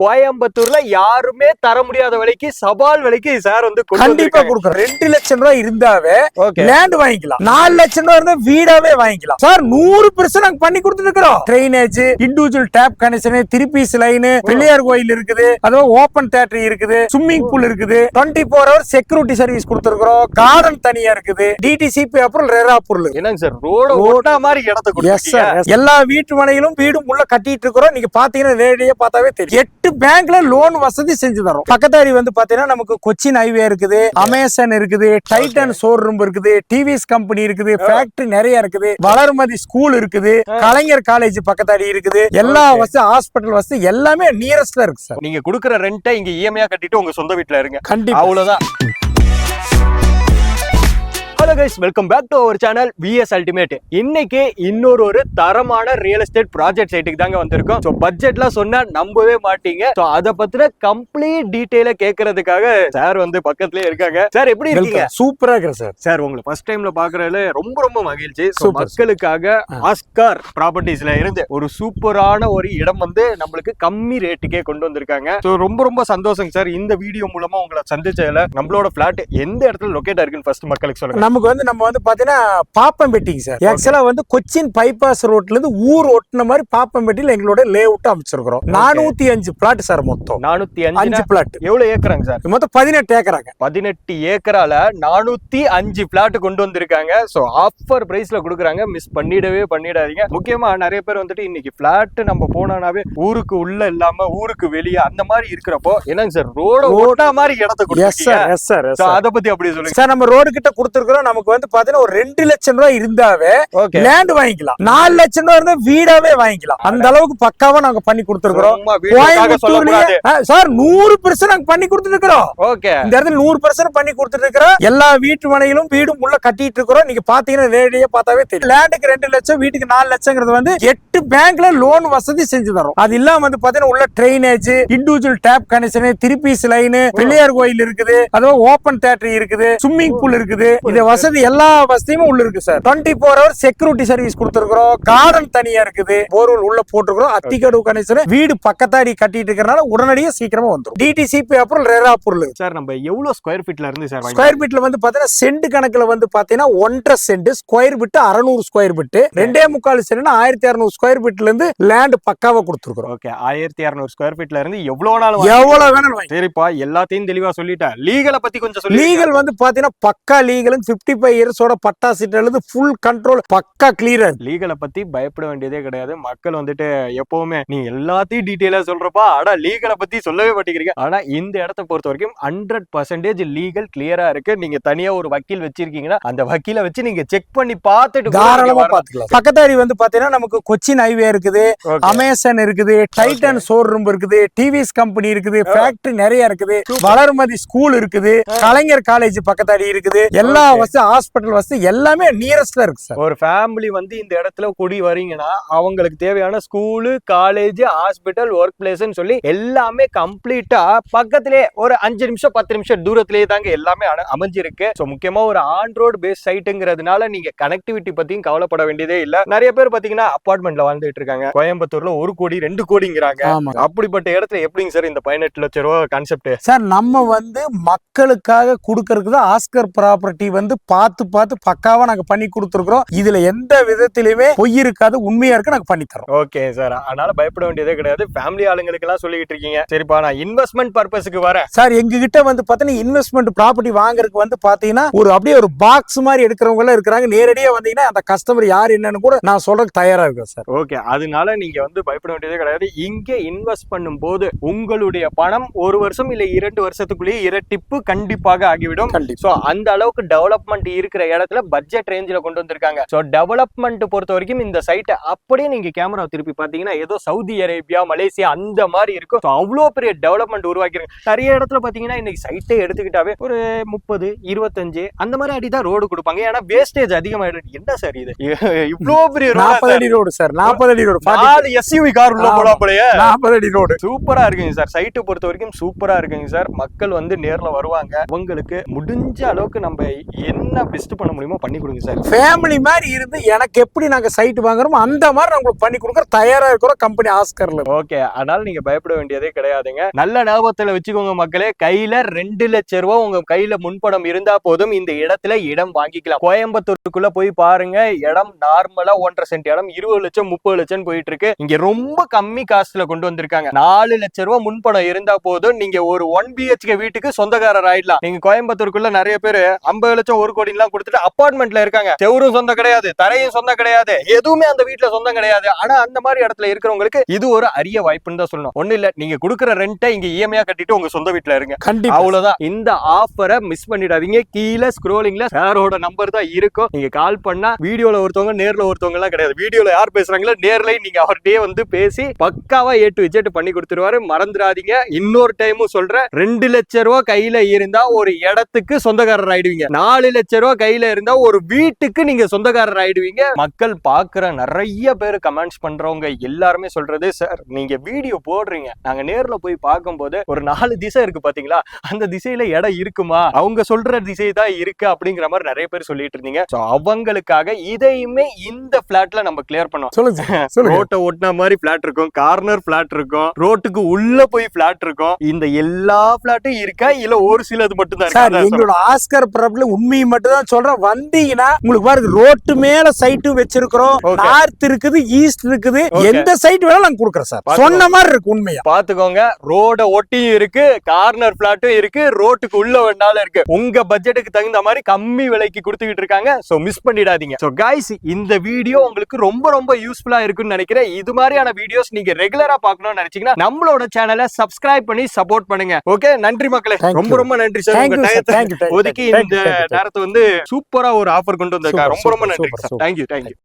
கோயம்புத்தூர்ல யாருமே தர முடியாத விலைக்கு சவால் விலைக்கு சார் வந்து கண்டிப்பா கொடுக்குறோம். 2 லட்சம் ரூபாய் இருந்தாவே லேண்ட் வாங்கிக்கலாம். 4 லட்சம் ரூபாய் இருந்தா வீடாவே வாங்கிக்கலாம் சார். 100% நாங்க பண்ணி கொடுத்துருக்கோம். Drainage, individual tap connection, 3 piece line, Pillaiyar கோயில் இருக்குது, அதுவும் ஓபன் தியேட்டர் இருக்குது, ஸ்விம்மிங் பூல் இருக்குது, 24 hours செக்யூரிட்டி சர்வீஸ் கொடுத்துருக்கோம். கார்டன் தனியா இருக்குது, டிடிசிபி அப்புறம் ரெரா பொருள். என்னங்க சார் ரோட ஓட்டா மாதிரி இடத்தை கொடுத்துருக்கீங்க. எல்லா வீட்டு மனையிலும் வீடும் உள்ள கட்டிட்டு இருக்கிறோம். நீங்க பாத்தீங்கன்னா நேரடியா பார்த்தாவே தெரியும். 8 பேங்க்ல லோன் வசதி செஞ்சு தரோம். பக்கத்தாடி வந்து பாத்தீங்கன்னா நமக்கு கொச்சின் ஹைவே இருக்குது, அமேசான் இருக்குது, டைட்டன் ஷோரூம் இருக்குது, டிவிஎஸ் கம்பெனி இருக்குது, ஃபேக்டரி நிறைய இருக்குது, வளர்மதி ஸ்கூல் இருக்குது, கலைஞர் காலேஜ் பக்கத்தாடி இருக்குது, எல்லா வசதி, ஹாஸ்பிட்டல் வசதி எல்லாமே நியரஸ்ட்ல இருக்கு சார். நீங்க கொடுக்குற ரெண்டை இங்க இஎம்ஐ கட்டிட்டு உங்க சொந்த வீட்டுல இருங்க. கண்டிப்பா, அவ்வளவுதான். Hello guys, welcome back to our channel VS ultimate. இன்னைக்கு இன்னொரு தரமான ரியல் எஸ்டேட் ப்ராஜெக்ட் சைட்டுக்கு தாங்க வந்திருக்கோம். ஸோ பட்ஜெட்லாம் சொன்னா நம்பவே மாட்டீங்க. ஸோ அதை பத்தின கம்ப்ளீட் டீடைல கேட்கறதுக்காக சார் வந்து பக்கத்துலயே இருக்காங்க. சார் எப்படி இருக்கீங்க? சூப்பரா இருக்கு சார். சார் உங்களை ஃபர்ஸ்ட் டைம்ல பாக்குறதுல ரொம்ப மகிழ்ச்சி. மக்களுக்காக ஆஸ்கார் ப்ராப்பர்ட்டிஸ்ல இருந்து ஒரு சூப்பரான ஒரு இடம் வந்து நம்மளுக்கு கம்மி ரேட்டுக்கே கொண்டு வந்திருக்காங்க. ஸோ ரொம்ப சந்தோஷம் சார். இந்த வீடியோ மூலமா உங்களை சந்திச்சதுல நம்மளோட பிளாட் எந்த இடத்துல லொகேட் இருக்குன்னு ஃபர்ஸ்ட் மக்களுக்கு சொல்லுங்க. நமக்கு வந்து நம்ம வந்து பாத்தீங்கன்னா பாப்பம்பேட்டிங்க சார். ஆக்சுவலா வந்து கொச்சின் பைபாஸ் ரோட்ல இருந்து ஊர் ஒட்டின மாதிரி பாப்பம்பேட்டில எங்களோட லே அவுட் அமைச்சிருக்கிறோம். 405 பிளாட் சார். மொத்தம் 405 பிளாட். எவ்வளவு ஏக்கராங்க சார்? மொத்தம் 18 ஏக்கராங்க. 18 ஏக்கரால 405 பிளாட் கொண்டு வந்திருக்காங்க. சோ ஆஃபர் பிரைஸ்ல கொடுக்குறாங்க. மிஸ் பண்ணிடாதீங்க. முக்கியமா நிறைய பேர் வந்துட்டு இன்னைக்கு பிளாட் நம்ம போனாவே ஊருக்கு உள்ள இல்லாம ஊருக்கு வெளியே அந்த மாதிரி இருக்கிறப்போ என்னங்க சார் ரோட ஓட்டா மாதிரி இடத்தை கொடுத்துருக்கீங்க. அத பத்தி அப்படி சொல்லுங்க சார். நம்ம ரோடு கிட்ட கொடுத்துருக்கோம். நமக்கு வந்து பாத்தீங்கன்னா ஒரு 2 லட்சம் ரூபாய் இருந்தாவே லேண்ட் வாங்கிக்கலாம். 4 லட்சம் ரூபாய் இருந்தா வீடாவே வாங்கிக்கலாம். அந்த அளவுக்கு பக்காவா நாங்க பண்ணி கொடுத்துருக்கோம். சார் 100% நாங்க பண்ணி கொடுத்துருக்கோம். இந்த இடத்துல 100% பண்ணி கொடுத்துருக்கோம். எல்லா வீட்டு மனையிலும் வீடும் உள்ள கட்டிட்டு இருக்கிறோம். நீங்க பாத்தீங்கன்னா நேரடியா பார்த்தாவே தெரியும். லேண்டுக்கு 2 லட்சம், வீட்டுக்கு 4 லட்சங்கிறது வந்து 8 பேங்க்ல லோன் வசதி செஞ்சு தரோம். அது இல்லாம வந்து பாத்தீங்கன்னா உள்ள drainage, individual tap connection, 3 piece line, Pillaiyar கோயில் இருக்குது, அதுவும் ஓபன் தியேட்டர் இருக்குது, ஸ்விம்மிங் பூல் இருக்குது. இது வசதி எல்லா வசதியும் உள்ள இருக்கு சார். 24 hours செக்யூரிட்டி சர்வீஸ் கொடுத்துருக்கோம். கார்டன் தனியா இருக்குது, போர்வெல் உள்ள போட்டுருக்கோம். அத்திக்கடு கனெக்ஷன், வீடு பக்கத்தாடி கட்டிட்டு இருக்கறனால உடனடியே சீக்கிரமா வந்துரும். டிடிசிபி அப்புறம் ரெரா பொருள். சார் நம்ம எவ்வளவு ஸ்கொயர் ஃபீட்ல இருந்து சார்? ஸ்கொயர் ஃபீட்ல வந்து பாத்தீங்கன்னா சென்ட் கணக்குல வந்து பாத்தீங்கன்னா 1.5 cent, square feet 600 square feet, 2.25 cent 1600 square ஃபீட்ல இருந்து லேண்ட் பக்காவா கொடுத்துருக்கோம். ஓகே, 1600 ஸ்கொயர் ஃபீட்ல இருந்து எவ்வளவு நாள் வேணாலும். சரிப்பா, எல்லாத்தையும் தெளிவா சொல்லிட்டேன். லீகலை பத்தி கொஞ்சம் சொல்லி. லீகல் வந்து பாத்தீங்கன்னா பக்கா லீகல். 55 இயர்ஸோட பட்டா சீட்டு ஃபுல் கண்ட்ரோல், பக்கா கிளியர். லீகலை பத்தி பயப்பட வேண்டியதே கிடையாது. மக்கள் வந்துட்டு எப்பவுமே நீ எல்லாத்தையும் டீடைலா சொல்றப்பா, ஆனா லீகலை பத்தி சொல்லவே மாட்டேங்கிறீங்க. ஆனா இந்த இடத்தை பொறுத்த வரைக்கும் 100% லீகல் கிளியரா இருக்கு. நீங்க தனியா ஒரு வக்கீல் வச்சிருக்கீங்கன்னா அந்த வக்கீல வச்சு நீங்க செக் பண்ணி பார்த்துட்டு தாராளமா பாத்துக்கலாம். பக்கத்தாடி வந்து பாத்தீங்கன்னா நமக்கு கொச்சின் ஹைவே இருக்குது, அமேசான் இருக்குது, டைட்டன் ஷோரூம் இருக்குது, டிவிஎஸ் கம்பெனி இருக்குது, ஃபேக்டரி நிறைய இருக்குது, வளர்மதி ஸ்கூல் இருக்குது, கலைஞர் காலேஜ் பக்கத்தாடி இருக்குது, எல்லா வசதி, ஹாஸ்பிட்டல் வசதி எல்லாமே நியரஸ்ட்ல இருக்கு சார். ஒரு ஃபேமிலி வந்து இந்த இடத்துல குடி வரீங்கன்னா அவங்களுக்கு தேவையான ஸ்கூலு, காலேஜ், ஹாஸ்பிட்டல், ஒர்க் பிளேஸ்னு சொல்லி எல்லாமே கம்ப்ளீட்டா பக்கத்திலே ஒரு 5 நிமிஷம் 10 நிமிஷம் தூரத்திலேயே தாங்க எல்லாமே அமைஞ்சிருக்கு. சோ முக்கியமா ஒரு ஆன் ரோட் பேஸ் சைட்டுங்கிறதுனால நீங்க கனெக்டிவிட்டி பத்தியும் கவலைப்பட வேண்டியதே இல்ல. நிறைய பேர் பாத்தீங்கன்னா அபார்ட்மெண்ட்ல வாழ்ந்துட்டு இருக்காங்க. கோயம்புத்தூர்ல 1 கோடி 2 கோடிங்கிறாங்க. அப்படிப்பட்ட இடத்துல எப்படிங்க சார் இந்த 18 லட்சம் ரூபாய் கான்செப்ட்? சார் நம்ம வந்து மக்களுக்காக கொடுக்கறதுக்கு தான் ஆஸ்கர் ப்ராப்பர்ட்டி வந்து பார்த்து பக்காவா நாங்க பண்ணி கொடுத்துருக்கோம். இதுல எந்த விதத்திலுமே பொய் இருக்காது, உண்மையா இருக்கு, நாங்க பண்ணி தரோம். ஓகே சார், அதனால பயப்பட வேண்டியதே கிடையாது. ஃபேமிலி ஆளுங்களுக்கு எல்லாம் சொல்லிட்டு இருக்கீங்க. சரிப்பா, நான் இன்வெஸ்ட்மெண்ட் பர்பஸ்க்கு வரேன் சார். எங்க கிட்ட வந்து பாத்தீங்கன்னா இன்வெஸ்ட்மெண்ட் ப்ராப்பர்ட்டி வாங்குறதுக்கு வந்து பாத்தீங்கன்னா அப்படியே ஒரு பாக்ஸ் மாதிரி எடுக்கிறவங்க எல்லாம் இருக்கிறாங்க. நேரடியா வந்தீங்கன்னா அந்த கஸ்டமர் யார் என்னன்னு கூட நான் சொல்றதுக்கு தயாரா இருக்கேன் சார். ஓகே, அதனால நீங்க வந்து பயப்பட வேண்டியதே கிடையாது. இங்க இன்வெஸ்ட் பண்ணும் போது உங்களுடைய பணம் 1 வருஷம் இல்ல 2 வருஷத்துக்குள்ளேயே இரட்டிப்பு கண்டிப்பாக ஆகிவிடும். சோ அந்த அளவுக்கு டெவலப்மெண்ட் இருக்கிற இடத்துல பட்ஜெட் ரேஞ்சில கொண்டு வந்திருக்காங்க. சோ டெவலப்மெண்ட் பொறுத்த வரைக்கும் இந்த சைட்டை அப்படியே நீங்க கேமரா திருப்பி பாத்தீங்கன்னா ஏதோ சவுதி அரேபியா, மலேசியா அந்த மாதிரி இருக்கும். அவ்வளோ பெரிய டெவலப்மெண்ட் உருவாக்கிருக்காங்க. நிறைய இடத்துல பாத்தீங்கன்னா இன்னைக்கு சைட்டை எடுத்துக்கிட்டாவே ஒரு 30, 25 அந்த மாதிரி அடிதான் ரோடு கொடுப்பாங்க. ஏன்னா வேஸ்டேஜ் அதிகமாயிடுது. என்ன சார் இது இவ்வளோ பெரிய 40 அடி ரோடு சார்? 40 அடி ரோடு, 4 எஸ்யூவி கார் உள்ள போலாம் போலயே. 40 அடி ரோடு சூப்பரா இருக்குங்க சார். சைட்டு பொறுத்த வரைக்கும் சூப்பரா இருக்குங்க சார். மக்கள் வந்து நேர்ல வருவாங்க. உங்களுக்கு முடிஞ்ச அளவுக்கு நம்ம என்ன பெஸ்ட் பண்ண முடியுமோ பண்ணி கொடுங்க சார். ஃபேமிலி மாதிரி இருந்து எனக்கு எப்படி நாங்க சைட் வாங்குறோமோ அந்த மாதிரி நான் உங்களுக்கு பண்ணி கொடுக்குற தயாரா இருக்கிறோம் கம்பெனி ஆஸ்கர்ல. ஓகே, அதனால நீங்க பயப்பட வேண்டியதே கிடையாதுங்க. நல்ல ஞாபகத்துல வச்சுக்கோங்க மக்களே, கையில 2 லட்சம் ரூபாய் உங்க கையில முன்பணம் இருந்தா போதும் இந்த இடத்துல இடம் வாங்கிக்கலாம். கோயம்புத்தூருக்குள்ள போய் பாருங்க, இடம் நார்மலா 1.5 சென்ட் இடம் 20 லட்சம் 30 லட்சம் போயிட்டு இருக்கு. இங்க ரொம்ப கம்மி காஸ்ட்ல கொண்டு வந்திருக்காங்க. 4 லட்சம் ரூபாய் முன்பணம் இருந்தா போதும் நீங்க ஒரு 1 BHK வீட்டுக்கு சொந்தக்காரர் ஆயிடலாம். நீங்க கோயம்புத்தூருக்குள்ள நிறைய பேர் 50 லட்சம் 1 கோடி எல்லாம் கொடுத்துட்டு அபார்ட்மெண்ட்ல இருக்காங்க. செவரும் சொந்தம் கிடையாது, தரையும் சொந்தம் கிடையாது, எதுவுமே அந்த வீட்டுல சொந்தம் கிடையாது. ஆனா அந்த மாதிரி இடத்துல இருக்கிறவங்களுக்கு இது ஒரு அரிய வாய்ப்புன்னு தான் சொல்லணும். ஒண்ணு இல்ல, நீங்க கொடுக்குற ரெண்டை இங்க இஎம்ஐ கட்டிட்டு உங்க சொந்த வீட்டுல இருங்க. அவ்வளவுதான். இந்த ஆஃபரை மிஸ் பண்ணிடாதீங்க. கீழே ஸ்க்ரோலிங்ல சாரோட நம்பர் தான் இருக்கும். நீங்க கால் பண்ணா வீடியோல ஒருத்தவங்க நேர்ல ஒருத்தவங்க எல்லாம் கிடையாது. வீடியோல யார் பேசுறாங்களோ நேர்ல நீங்க அவர்கிட்டயே வந்து பேசி பக்காவா A to Z பண்ணி கொடுத்துருவாரு. மறந்துடாதீங்க. இன்னொரு டைமும் சொல்றேன், 2 லட்சம் ரூபாய் கையில இருந்தா ஒரு இடத்துக்கு சொந்தக்காரர் ஆயிடுவீங்க. 4 லட்சம் ரூபாய் கையில இருந்தா ஒரு வீட்டுக்கு நீங்க சொந்தக்காரர் ஆயிடுவீங்க. மக்கள் பாக்குற நிறைய பேர் கமெண்ட்ஸ் பண்றவங்க எல்லாருமே சொல்றது, சார் நீங்க வீடியோ போடுறீங்க, நாங்க நேர்ல போய் பார்க்கும்போது ஒரு 4 திசை இருக்கு பாத்தீங்களா, அந்த திசையில இடம் இருக்குமா, அவங்க சொல்ற திசை தான் இருக்கு அப்படிங்கிற மாதிரி நிறைய பேர் சொல்லிட்டு இருந்தீங்க. அவங்களுக்காக இதையுமே இந்த பிளாட்ல நம்ம கிளியர் பண்ணோம். ரோட்டை ஒட்டின மாதிரி பிளாட் இருக்கும், கார்னர் பிளாட் இருக்கும், ரோட்டுக்கு உள்ள போய் பிளாட் இருக்கும். இந்த எல்லா பிளாட்டும் இருக்கா இல்ல ஒரு சிலது மட்டும் தான்? எங்களோட ஆஸ்கர் பிரபல உண்மையை மட்டும் தான் சொல்றேன். வந்தீங்கன்னா உங்களுக்கு பாருங்க, ரோட்டு மேல சைட்டும் வச்சிருக்கிறோம், நார்த் இருக்குது, ஈஸ்ட் இருக்குது, எந்த சைட் வேணாலும் நாங்க கொடுக்குறோம் சார். சொன்ன மாதிரி இருக்கு. உண்மையா பாத்துக்கோங்க, ரோட ஒட்டியும் இருக்கு, கார்னர் பிளாட்டும் இருக்கு, ரோட்டுக்கு உள்ள வேணாலும் இருக்கு. உங்க பட்ஜெட்டுக்கு தகுந்த மாதிரி கம்மி விலைக்கு கொடுத்துக்கிட்டு இருக்காங்க. சோ மிஸ் பண்ணிடாதீங்க. சோ கைஸ், இந்த வீடியோ உங்களுக்கு ரொம்ப ரொம்ப யூஸ்ஃபுல்லா இருக்குன்னு நினைக்கிறேன். இது மாதிரியான வீடியோஸ் நீங்க ரெகுலரா பார்க்கணும்னு நினைச்சீங்கன்னா நம்மளோட சேனலை சப்ஸ்கிரைப் பண்ணி சப்போர்ட் பண்ணுங்க. ஓகே, நன்றி மக்களே. ரொம்ப ரொம்ப நன்றி சார். உங்க டயத்தை ஒதுக்கி இந்த நேரத்தை வந்து சூப்பரா ஒரு ஆஃபர் கொண்டு வந்திருக்காங்க. ரொம்ப ரொம்ப நன்றி சார். தேங்க்யூ.